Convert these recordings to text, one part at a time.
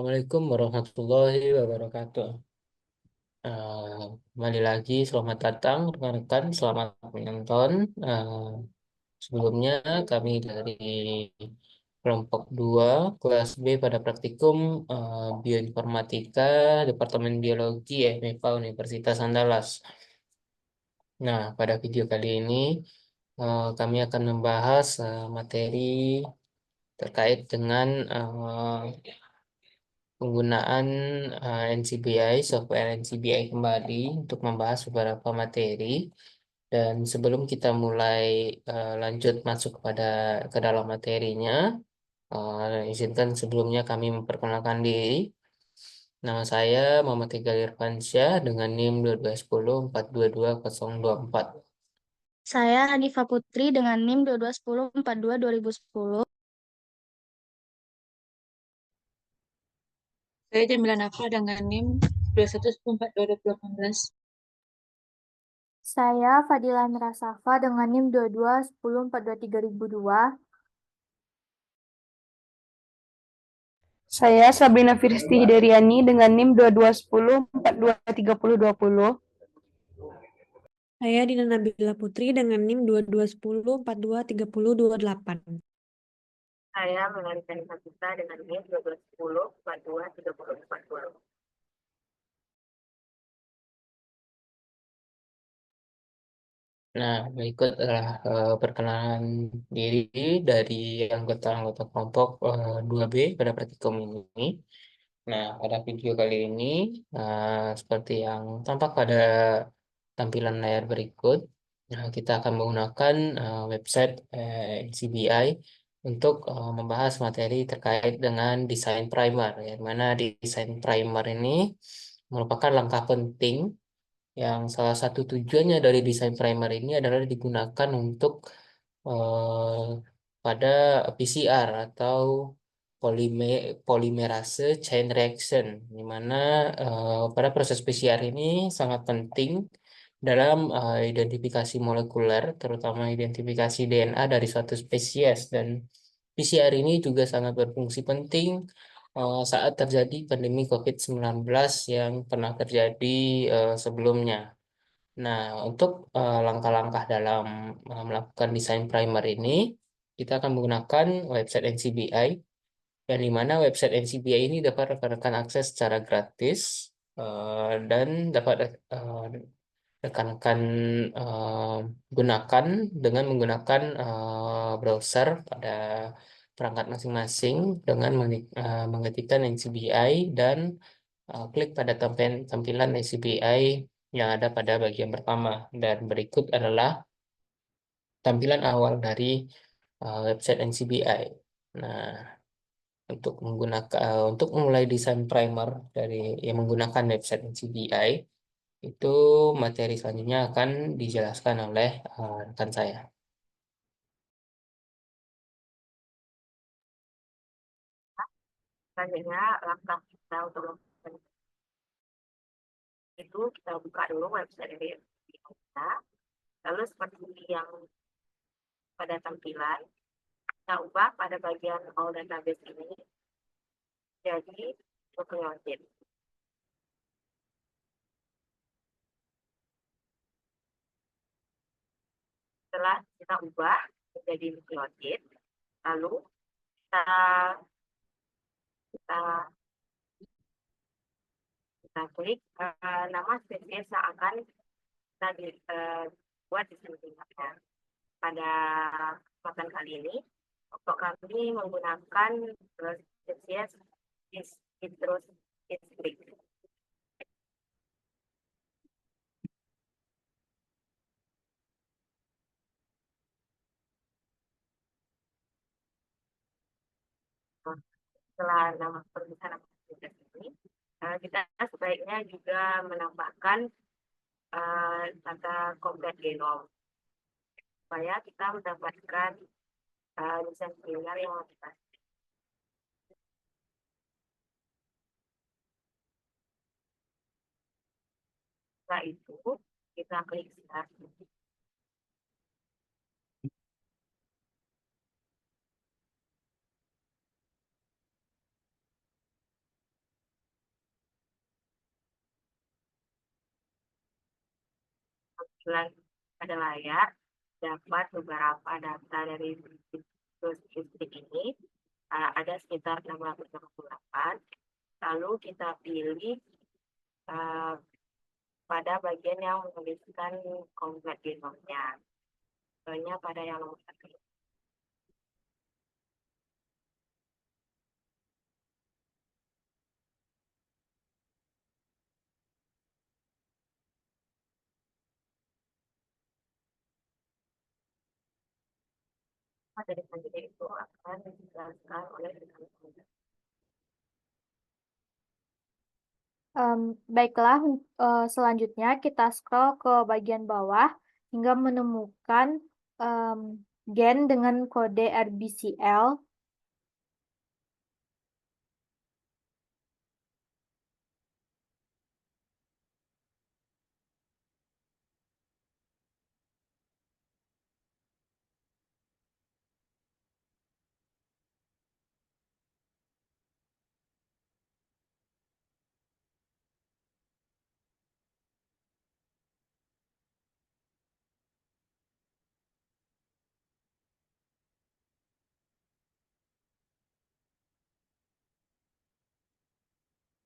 Assalamualaikum warahmatullahi wabarakatuh. Kembali lagi, selamat datang rekan-rekan, selamat menonton. Sebelumnya kami dari kelompok 2 kelas B pada praktikum Bioinformatika Departemen Biologi FMIPA Universitas Andalas. Nah, pada video kali ini kami akan membahas materi terkait dengan penggunaan NCBI, software NCBI kembali untuk membahas beberapa materi. Dan sebelum kita mulai lanjut masuk ke dalam materinya, izinkan sebelumnya kami memperkenalkan diri. Nama saya Muhammad Tegal Irfansyah dengan NIM 121042224. Saya Hanifah Putri dengan NIM 2210422010. Saya Jamila Nafa dengan NIM 21142218. Saya Fadila Mirasafa dengan NIM 2210423002. Saya Sabrina Firsti Hidayani dengan NIM 2210423020. Saya Dina Nabila Putri dengan NIM 2210423028. Saya Melani Kapita dengan NIM 1210423042. Nah, berikut adalah perkenalan diri dari anggota-anggota kelompok 2B pada praktikum ini. Nah, pada video kali ini, seperti yang tampak pada tampilan layar berikut, kita akan menggunakan website NCBI untuk membahas materi terkait dengan desain primer, ya, di mana desain primer ini merupakan langkah penting yang salah satu tujuannya dari desain primer ini adalah digunakan untuk eh, pada PCR atau polimerase chain reaction, di mana pada proses PCR ini sangat penting dalam identifikasi molekuler, terutama identifikasi DNA dari suatu spesies. Dan PCR ini juga sangat berfungsi penting saat terjadi pandemi COVID-19 yang pernah terjadi sebelumnya. Nah, untuk langkah-langkah dalam melakukan desain primer ini, kita akan menggunakan website NCBI, dan di mana website NCBI ini dapat rekan-rekan akses secara gratis dan dapat rekan-rekan eh, gunakan dengan menggunakan browser pada perangkat masing-masing dengan mengetikkan NCBI dan klik pada tampilan NCBI yang ada pada bagian pertama. Dan berikut adalah tampilan awal dari website NCBI. Nah, untuk memulai desain primer dari yang menggunakan website NCBI, itu materi selanjutnya akan dijelaskan oleh rekan saya. Selanjutnya, langkah kita untuk melakukan itu, kita buka dulu website kita. Lalu seperti yang pada tampilan, kita ubah pada bagian all database ini jadi nucleotide. Setelah kita ubah menjadi nucleotide, lalu kita kita kita klik nama spesies yang akan kita buat di sini. Pada kesempatan kali ini, untuk kami menggunakan spesies Citrus Citrus. Setelah nama perusahaan ini, kita sebaiknya juga menambahkan data kompleks genom supaya kita mendapatkan desain primer yang lebih pasti. Setelah itu kita klik start. tampilan pada layar dapat beberapa data dari situs listrik ini. Ada sekitar 668. Lalu kita pilih pada bagian yang menuliskan komplit di nomornya. Contohnya pada yang nomor 1. Dari selanjutnya itu akan dijelaskan oleh rekan-rekan. Baiklah, selanjutnya kita scroll ke bagian bawah hingga menemukan em, gen dengan kode RBCL.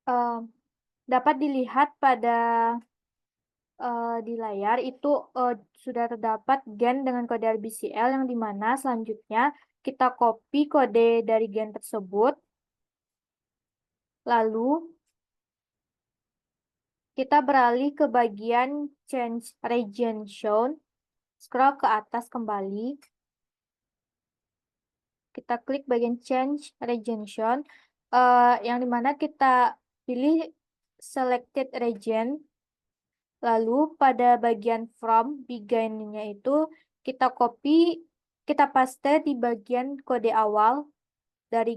Em, Dapat dilihat pada di layar itu sudah terdapat gen dengan kode RBCL yang dimana selanjutnya kita copy kode dari gen tersebut. Lalu kita beralih ke bagian change region shown. Scroll ke atas kembali. Kita klik bagian change region shown. Yang dimana kita pilih selected region. Lalu pada bagian from begin-nya itu kita copy, kita paste di bagian kode awal dari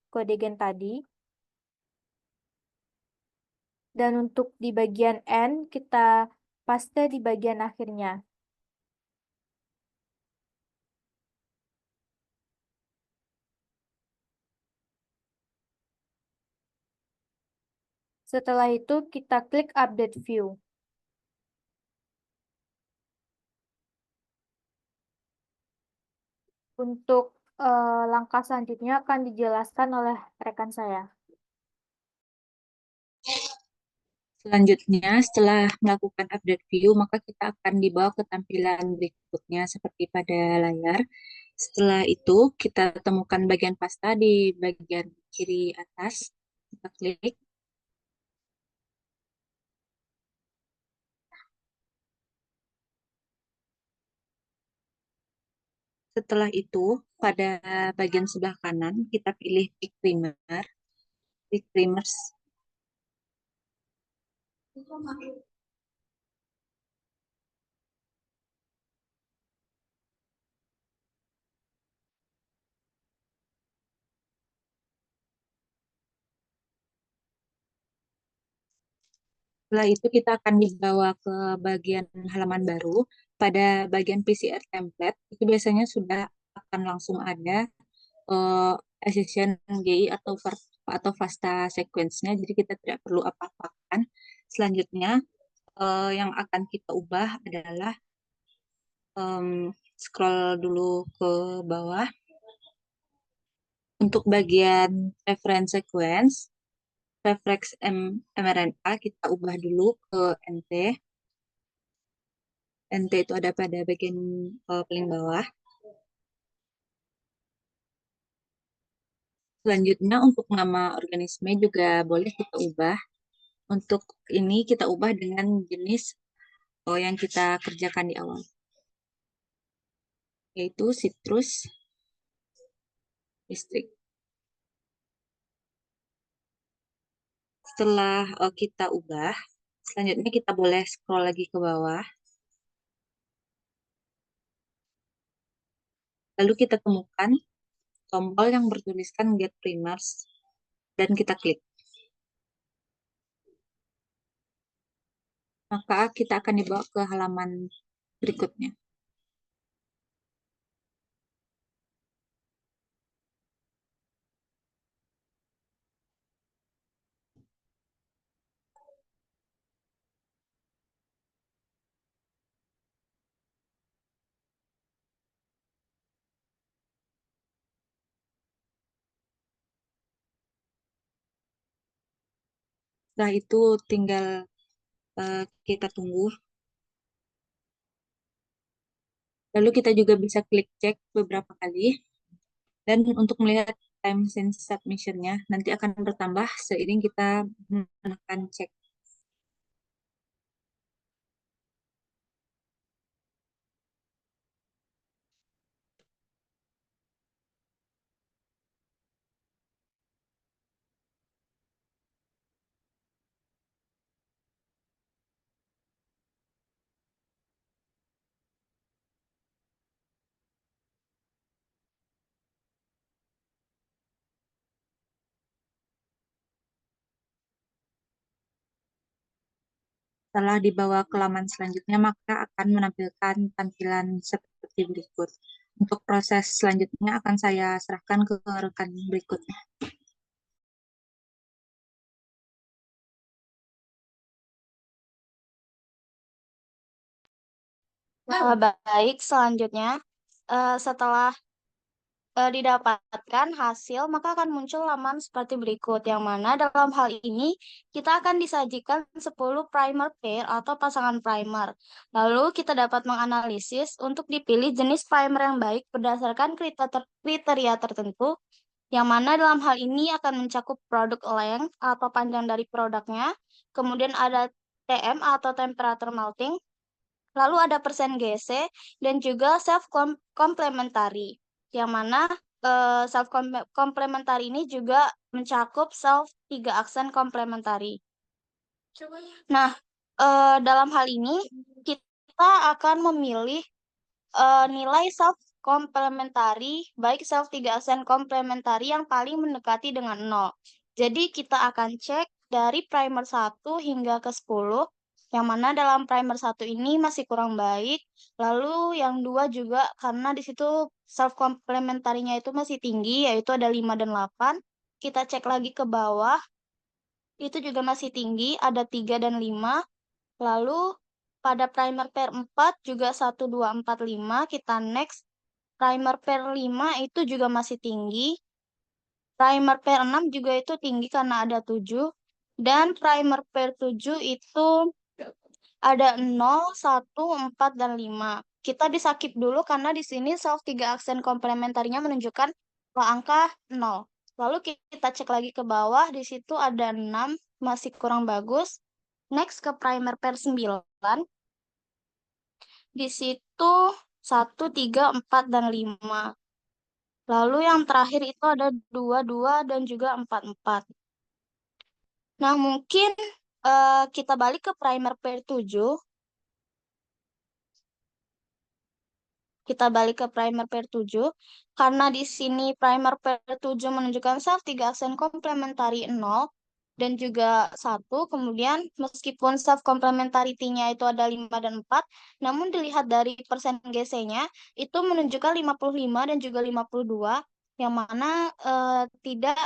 kode gen tadi. Dan untuk di bagian end kita paste di bagian akhirnya. Setelah itu kita klik update view. Untuk langkah selanjutnya akan dijelaskan oleh rekan saya. Selanjutnya, setelah melakukan update view, maka kita akan dibawa ke tampilan berikutnya seperti pada layar. Setelah itu, kita temukan bagian pasta di bagian kiri atas. Kita klik. Setelah itu, pada bagian sebelah kanan, kita pilih Quick Primer. Quick Primers. Setelah itu kita akan dibawa ke bagian halaman baru. Pada bagian PCR template, itu biasanya sudah akan langsung ada accession GI atau FASTA sequence-nya, jadi kita tidak perlu apa-apakan. Selanjutnya, yang akan kita ubah adalah scroll dulu ke bawah. Untuk bagian reference sequence, reflex mRNA kita ubah dulu ke NT. NT itu ada pada bagian paling bawah. Selanjutnya untuk nama organisme juga boleh kita ubah. Untuk ini kita ubah dengan jenis yang kita kerjakan di awal, yaitu citrus listrik. Setelah kita ubah, selanjutnya kita boleh scroll lagi ke bawah. Lalu kita temukan tombol yang bertuliskan Get Primers dan kita klik. Maka kita akan dibawa ke halaman berikutnya. Setelah itu tinggal kita tunggu. Lalu kita juga bisa klik cek beberapa kali. Dan untuk melihat time since submission-nya nanti akan bertambah seiring kita menekan cek. Setelah dibawa ke laman selanjutnya, maka akan menampilkan tampilan seperti berikut. Untuk proses selanjutnya akan saya serahkan ke rekan berikutnya. Baik, selanjutnya setelah didapatkan hasil, maka akan muncul laman seperti berikut, yang mana dalam hal ini kita akan disajikan 10 primer pair atau pasangan primer. Lalu kita dapat menganalisis untuk dipilih jenis primer yang baik berdasarkan kriteria tertentu, yang mana dalam hal ini akan mencakup produk length atau panjang dari produknya, kemudian ada TM atau temperature melting, lalu ada persen GC, dan juga self complementary, yang mana self complementary ini juga mencakup self 3 aksen complementary. Nah, dalam hal ini kita akan memilih nilai self complementary, baik self 3 aksen complementary yang paling mendekati dengan 0. Jadi kita akan cek dari primer 1 hingga ke 10, yang mana dalam primer 1 ini masih kurang baik. Lalu yang 2 juga karena di situ self complementary-nya itu masih tinggi, yaitu ada 5 dan 8. Kita cek lagi ke bawah, itu juga masih tinggi, ada 3 dan 5. Lalu pada primer pair 4 juga 1, 2, 4, 5. Kita next. Primer pair 5 itu juga masih tinggi. Primer pair 6 juga itu tinggi karena ada 7. Dan primer pair 7 itu ada 0, 1, 4, dan 5. Kita bisa skip dulu karena di sini self 3 aksen komplementarinya menunjukkan angka 0. Lalu kita cek lagi ke bawah, di situ ada 6, masih kurang bagus. Next ke primer pair 9. Di situ 1, 3, 4, dan 5. Lalu yang terakhir itu ada 2, 2, dan juga 4, 4. Nah, mungkin kita balik ke primer pair 7. Kita balik ke primer pair 7. Karena di sini primer pair 7 menunjukkan self 3 aksen komplementari 0 dan juga 1. Kemudian meskipun self complementarity-nya itu ada 5 dan 4, namun dilihat dari persen GC-nya itu menunjukkan 55 dan juga 52, yang mana tidak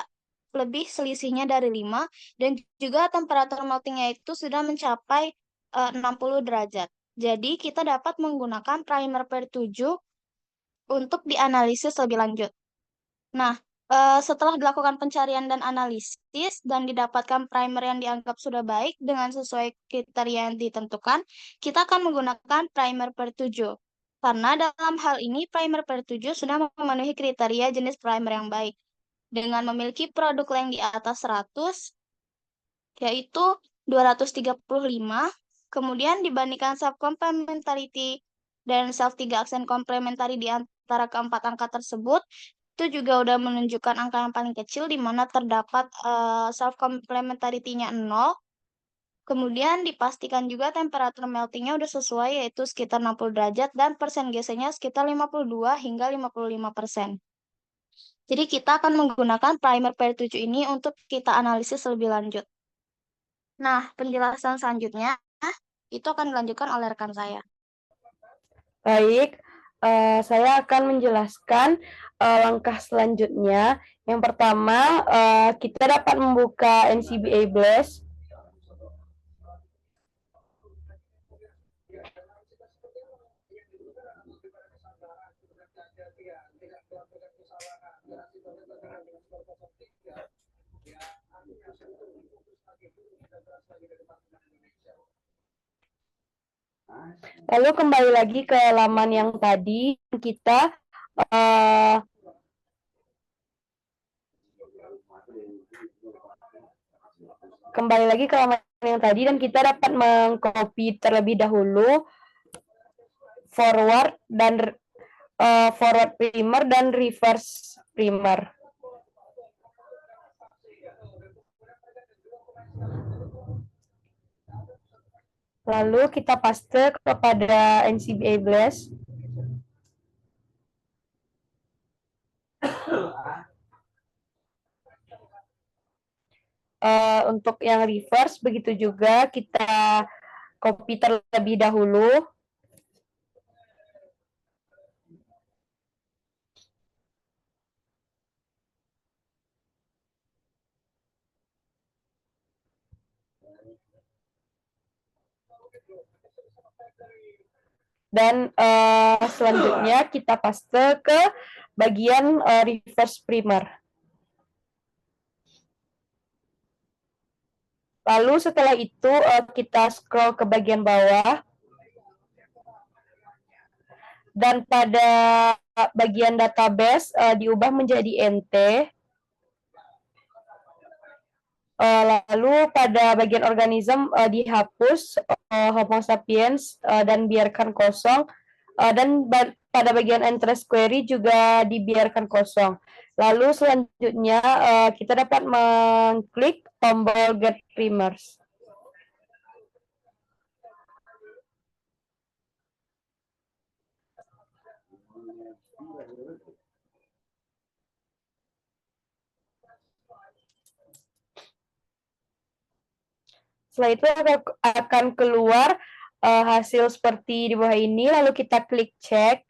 lebih selisihnya dari 5, dan juga temperatur melting-nya itu sudah mencapai 60 derajat. Jadi kita dapat menggunakan primer pair 7 untuk dianalisis lebih lanjut. Nah, setelah dilakukan pencarian dan analisis dan didapatkan primer yang dianggap sudah baik dengan sesuai kriteria yang ditentukan, kita akan menggunakan primer pair 7. Karena dalam hal ini primer pair 7 sudah memenuhi kriteria jenis primer yang baik. Dengan memiliki produk length di atas 100, yaitu 235, kemudian dibandingkan self complementarity dan self 3 aksen komplementari di antara keempat angka tersebut, itu juga udah menunjukkan angka yang paling kecil di mana terdapat self complementarity-nya 0. Kemudian dipastikan juga temperatur melting-nya udah sesuai, yaitu sekitar 60 derajat, dan persen GC-nya sekitar 52 hingga 55%. Jadi kita akan menggunakan primer pair 7 ini untuk kita analisis lebih lanjut. Nah, penjelasan selanjutnya itu akan dilanjutkan oleh rekan saya. Baik, saya akan menjelaskan langkah selanjutnya. Yang pertama, kita dapat membuka NCBA Blast. Lalu kembali lagi ke halaman yang tadi, kita eh, kembali lagi ke halaman yang tadi dan kita dapat mengcopy terlebih dahulu forward dan forward primer dan reverse primer. Lalu kita paste kepada NCBI Blast. Untuk yang reverse begitu juga kita copy terlebih dahulu. Dan selanjutnya kita paste ke bagian reverse primer. Lalu setelah itu kita scroll ke bagian bawah. Dan pada bagian database diubah menjadi NT. Lalu pada bagian organisme dihapus Homo sapiens dan biarkan kosong. Dan pada bagian interest query juga dibiarkan kosong. Lalu selanjutnya kita dapat mengklik tombol get primers. Setelah itu akan keluar hasil seperti di bawah ini, lalu kita klik cek.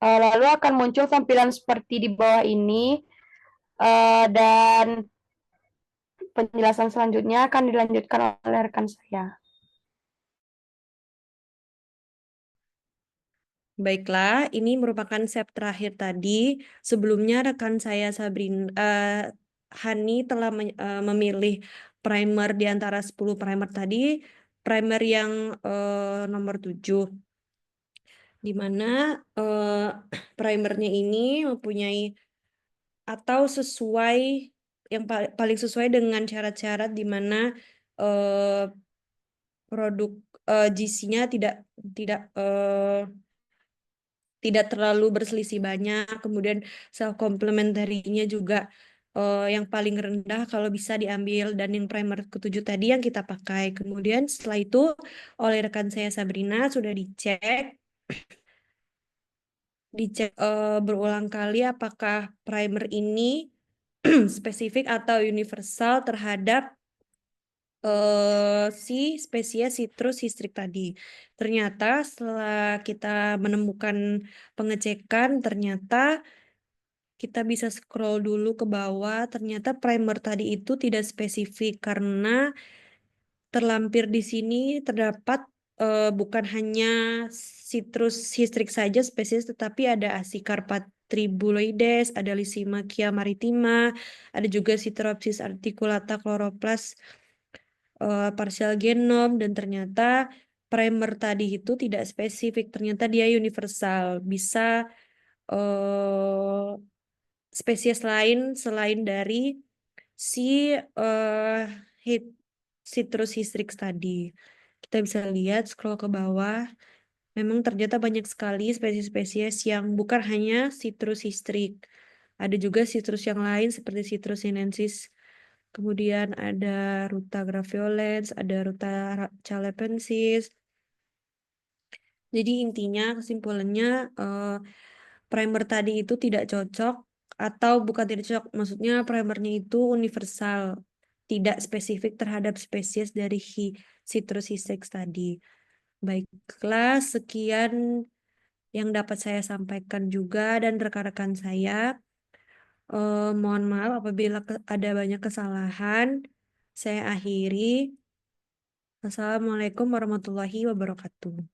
Lalu akan muncul tampilan seperti di bawah ini, dan penjelasan selanjutnya akan dilanjutkan oleh rekan saya. Baiklah, ini merupakan step terakhir tadi. Sebelumnya rekan saya Hani telah memilih primer di antara 10 primer tadi, primer yang nomor 7, di mana primernya ini mempunyai atau sesuai yang paling sesuai dengan syarat-syarat di mana produk GC-nya tidak terlalu berselisih banyak, kemudian self complementary-nya juga yang paling rendah kalau bisa diambil, dan yang primer ketujuh tadi yang kita pakai. Kemudian setelah itu oleh rekan saya Sabrina sudah dicek berulang kali apakah primer ini spesifik atau universal terhadap si spesies citrus histrik tadi. Ternyata setelah kita menemukan pengecekan, ternyata kita bisa scroll dulu ke bawah. Ternyata primer tadi itu tidak spesifik karena terlampir di sini terdapat bukan hanya citrus histrik saja spesies, tetapi ada Asicarpa tribuloides, ada Lysimachia maritima, ada juga Citropsis articulata chloroplas partial genom, dan ternyata primer tadi itu tidak spesifik, ternyata dia universal, bisa spesies lain selain dari si citrus hystrix tadi. Kita bisa lihat scroll ke bawah, memang ternyata banyak sekali spesies-spesies yang bukan hanya citrus histrik. Ada juga citrus yang lain seperti Citrus sinensis. Kemudian ada Ruta graveolens, ada Ruta chalepensis. Jadi intinya kesimpulannya primer tadi itu tidak cocok, atau bukan tidak cocok, maksudnya primernya itu universal, tidak spesifik terhadap spesies dari Citrus histix tadi. Baiklah, sekian yang dapat saya sampaikan juga dan rekan-rekan saya. Mohon maaf apabila ada banyak kesalahan. Saya akhiri. Wassalamualaikum warahmatullahi wabarakatuh.